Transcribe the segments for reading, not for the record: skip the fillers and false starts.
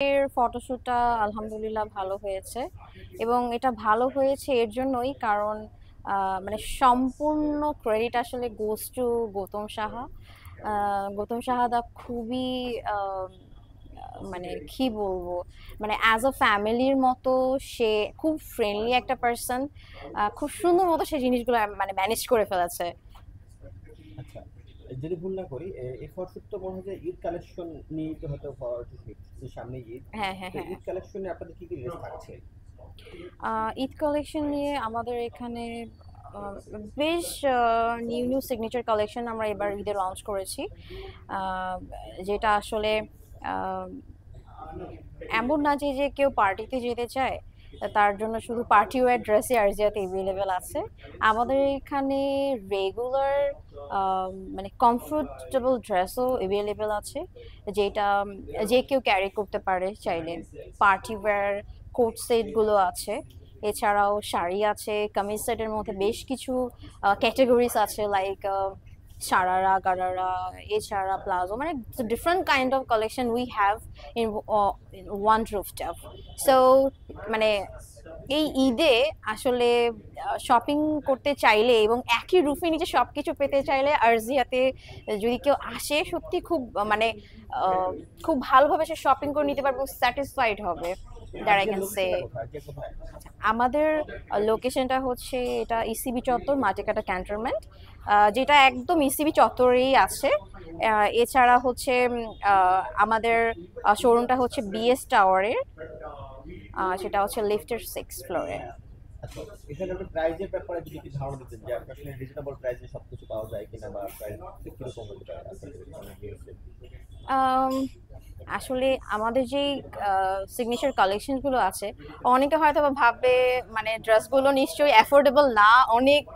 এর ফটোশ্যুটটা আলহামদুলিল্লাহ ভালো হয়েছে এবং এটা ভালো হয়েছে এর জন্যই কারণ মানে সম্পূর্ণ ক্রেডিট আসলে গোস টু গৌতম সাহা। গৌতম সাহাদা খুবই মানে কি বলবো, মানে অ্যাজ আ ফ্যামিলির মতো সে খুব ফ্রেন্ডলি একটা পার্সন, খুব সুন্দর মতো সে জিনিসগুলো মানে ম্যানেজ করে ফেলেছে। আচ্ছা, যদি ভুল না করি এই ফটোশুট তো মনে হয় যে ঈদ কালেকশন নিয়ে তো হয়তো ফটোশুট, যে সামনে ঈদ। হ্যাঁ, হ্যাঁ, তো হ্যাঁ। ঈদ কালেকশনে আপনাদের কি কি ড্রেস থাকছে? ঈদ কালেকশন নিয়ে আমাদের এখানে আহ, বেশ নিউ নিউ সিগনেচার কালেকশন আমরা এবার ঈদে লঞ্চ করেছি। আহ, যেটা আসলে আহ, এমন না যে যে কেউ পার্টিতে যেতে চায় তার জন্য শুধু পার্টি ওয়্যার ড্রেসই আরজিয়াতে এভেলেবেল আছে। আমাদের এখানে রেগুলার মানে কমফোর্টেবল ড্রেসও এভেলেবেল আছে, যেটা যে কেউ ক্যারি করতে পারে চাইলে। পার্টি ওয়্যার কোট সেটগুলো আছে, এছাড়াও শাড়ি আছে, কামিজ সেটের মধ্যে বেশ কিছু ক্যাটাগরিজ আছে, লাইক সারারা গারারা, এছাড়া প্লাজো, মানে different kind of collection we have in one rooftop. So মানে এই ঈদে আসলে শপিং করতে চাইলে এবং একই রুফের নিচে সবকিছু পেতে চাইলে আরজিয়াতে যদি কেউ আসে সত্যি খুব মানে আহ, খুব ভালোভাবে সে শপিং করে নিতে পারবে, স্যাটিসফাইড হবে, দ্যাট আই আজকের ক্যান সে। লোকেশনটা কোথায়? আজকে কোথায়? আমাদের লোকেশনটা হচ্ছে এটা ইসিবি চত্বর, মাটিকাটা ক্যান্টনমেন্ট, যেটা একদম ইসিবি চত্বরেই আছে। এছাড়া হচ্ছে আমাদের শোরুমটা হচ্ছে বিএস টাওয়ারের, সেটা হচ্ছে লিফটের 6 ফ্লোরে। আচ্ছা, এখানে আপনি প্রাইজের ব্যাপারে যদি একটু ধারণা দিতেন যে আপনার আসলে রিজনেবল প্রাইসে সবকিছু পাওয়া যায় কিনা, বা প্রাইস কিরকম হতে পারে আপনাদের এখানে ড্রেসের? আম, আসলে আমাদের যেই সিগনেচার কালেকশনগুলো আছে, অনেকে হয়তো বা ভাববে মানে ড্রেসগুলো নিশ্চয়ই অ্যাফোর্ডেবল না, অনেক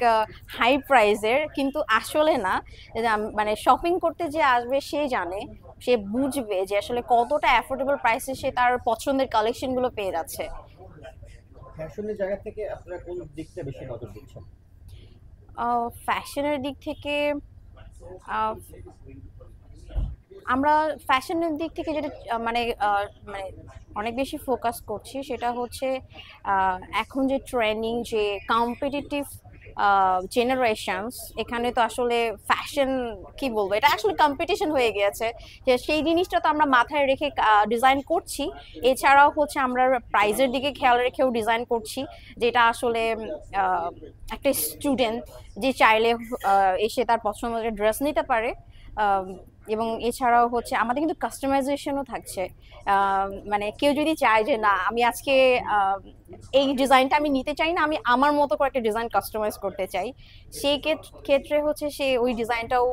হাই প্রাইসের, কিন্তু আসলে না। যে মানে শপিং করতে যে আসবে সে জানে, সে বুঝবে যে আসলে কতটা অ্যাফোর্ডেবল প্রাইসে সে তার পছন্দের কালেকশনগুলো পেয়ে যাচ্ছে। ফ্যাশনের জায়গা থেকে আপনারা কোন দিকটা বেশি নজর দিচ্ছেন? ফ্যাশনের দিক থেকে আহ, আমরা ফ্যাশনের দিক থেকে যেটা মানে মানে অনেক বেশি ফোকাস করছি সেটা হচ্ছে এখন যে ট্রেন্ডিং যে কম্পিটিটিভ জেনারেশনস, এখানে তো আসলে ফ্যাশন কি বলবো, এটা আসলে কম্পিটিশন হয়ে গিয়েছে, যে সেই জিনিসটা তো আমরা মাথায় রেখে ডিজাইন করছি। এছাড়াও হচ্ছে আমরা প্রাইজের দিকে খেয়াল রেখেও ডিজাইন করছি, যেটা আসলে আহ, একটা স্টুডেন্ট যে চাইলে এসে তার পছন্দের ড্রেস নিতে পারে। আম, এবং এছাড়াও হচ্ছে আমাদের কিন্তু কাস্টমাইজেশনও থাকছে। মানে কেউ যদি চায় যে না আমি আজকে আহ, এই ডিজাইনটা আমি নিতে চাই না, আমি আমার মতো করে একটা ডিজাইন কাস্টমাইজ করতে চাই, সেই ক্ষেত্রে হচ্ছে সে ওই ডিজাইনটাও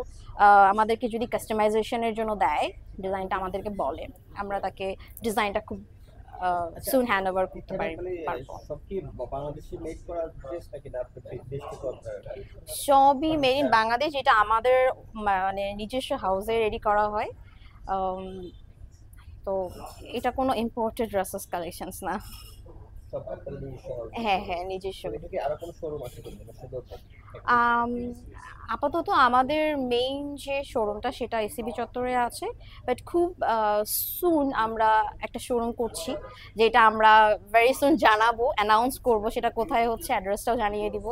আমাদেরকে যদি কাস্টমাইজেশনের জন্য দেয়, ডিজাইনটা আমাদেরকে বলে, আমরা তাকে ডিজাইনটা খুব আচ্ছা, সুন হ্যান্ড ওভার করতে এখানে পারি খালি পারবো। সব কি বাংলাদেশি মেড করা ড্রেস নাকি, না আপনি বেশ কিছু আপনার? সবই মেড ইন বাংলাদেশ, যেটা আমাদের মানে নিজস্ব হাউসে রেডি করা হয়। আম, তো এটা কোনো ইম্পোর্টেড ড্রেসেস কালেকশনস না। সব আপনার নিজস্ব হাউসে? হ্যাঁ, হ্যাঁ, নিজস্ব। তো এটা কি আরো কোনো শোরুম আছে কিনা, না শুধু একটাই? আম, আপাতত আমাদের মেইন যে শোরুমটা সেটা এসিবি চত্বরে আছে, বাট খুব সুন আমরা একটা শোরুম করছি, যেটা আমরা ভেরি সুন জানাবো, অ্যানাউন্স করব সেটা কোথায় হচ্ছে, অ্যাড্রেসটাও জানিয়ে দিব।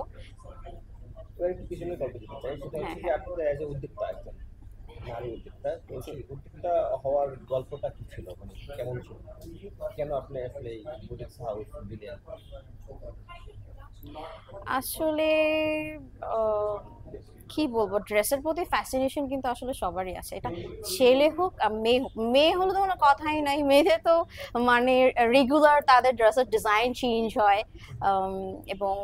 এবার একটু পিছনে গল্প দিতে চাই, সেটা হ্যাঁ, হচ্ছে যে হ্যাঁ। আপনারা এজ এ উদ্যোক্তা একজন নারী উদ্যোক্তা, তো জি। সেই উদ্যোক্তা হওয়ার গল্পটা কি ছিল, মানে কেমন ছিল? কেন আপনি আসলে এই বুটিক্স হাউস দিলেন? আসলে আহ, কি বলবো, ড্রেসের প্রতি ফ্যাসিনেশন কিন্তু আসলে সবারই আছে, এটা ছেলে হোক আর মেয়ে হোক। মেয়ে হলে তো কোনো কথাই নাই, মেয়েদের তো মানে রেগুলার তাদের ড্রেসের ডিজাইন চেঞ্জ হয়। আম, এবং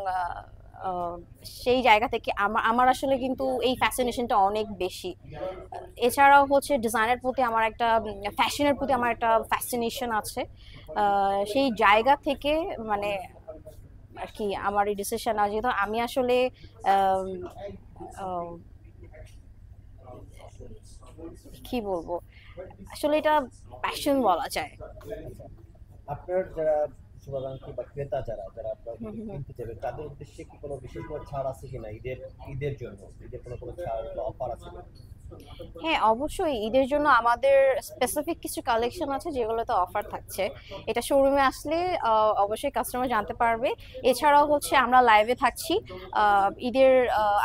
আহ, সেই জায়গা থেকে আমার আমার আসলে কিন্তু এই ফ্যাসিনেশনটা অনেক বেশি। এছাড়াও হচ্ছে ডিজাইনের প্রতি আমার একটা, ফ্যাশনের প্রতি আমার একটা ফ্যাসিনেশন আছে। সেই জায়গা থেকে মানে আর কি আমার এই ডিসিশন, যেহেতু আমি আসলে আম, আহ, কি বলবো, আসলে এটা প্যাশন বলা যায়। আচ্ছা, আপনার যারা শুভাকাঙ্ক্ষী বা ক্রেতা যারা যারা আপনার হুম, হুম, হুম। কিনতে যাবে, তাদের উদ্দেশ্যে কি কোনো বিশেষ কোনো ছাড় আছে কিনা ঈদের, ঈদের জন্য ঈদের কোনো কোনো ছাড় বা অফার আছে কিনা? হ্যাঁ, অবশ্যই ঈদের জন্য আমাদের স্পেসিফিক কিছু কালেকশন আছে যেগুলোতে অফার থাকছে। এটা শোরুমে আসলে অবশ্যই কাস্টমার জানতে পারবে। এছাড়াও হচ্ছে আমরা লাইভে থাকছি। ঈদের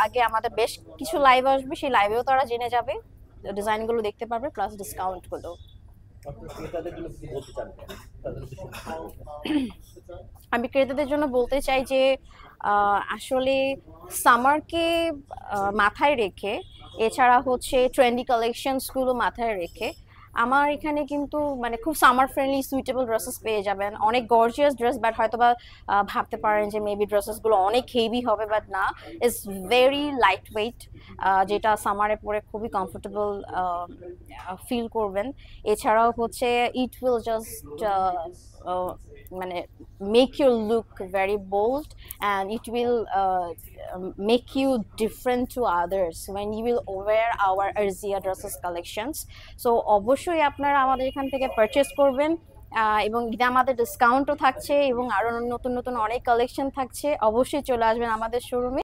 আগে আমাদের বেশ কিছু লাইভ আসবে, সেই লাইভেও তারা জেনে যাবে, ডিজাইনগুলো দেখতে পারবে প্লাস ডিসকাউন্টগুলো। আপনার ক্রেতাদের জন্য কি বলতে চান, তাদের উদ্দেশ্যে কি বলবেন? আমি ক্রেতাদের জন্য বলতে চাই যে আসলে সামারকে মাথায় রেখে, এছাড়া হচ্ছে ট্রেন্ডি কালেকশনসগুলো মাথায় রেখে আমার এখানে কিন্তু মানে খুব সামার ফ্রেন্ডলি সুইটেবল ড্রেসেস পেয়ে যাবেন, অনেক গর্জিয়াস ড্রেস। বাট হয়তো বা ভাবতে পারেন যে মেবি ড্রেসেসগুলো অনেক হেভি হবে, বাট না, ইটস ভেরি লাইট ওয়েট, যেটা সামারে পরে খুবই কমফোর্টেবল ফিল করবেন। এছাড়াও হচ্ছে ইট উইল জাস্ট মানে make your look very bold, and it will make you different to others when you will wear our Arzia dresses collections. So অবশ্যই আপনারা আমাদের এখান থেকে পারচেস করবেন, এবং ঈদে আমাদের ডিসকাউন্টও থাকছে এবং আরো নতুন নতুন অনেক কালেকশন থাকছে। অবশ্যই চলে আসবেন আমাদের শোরুমে।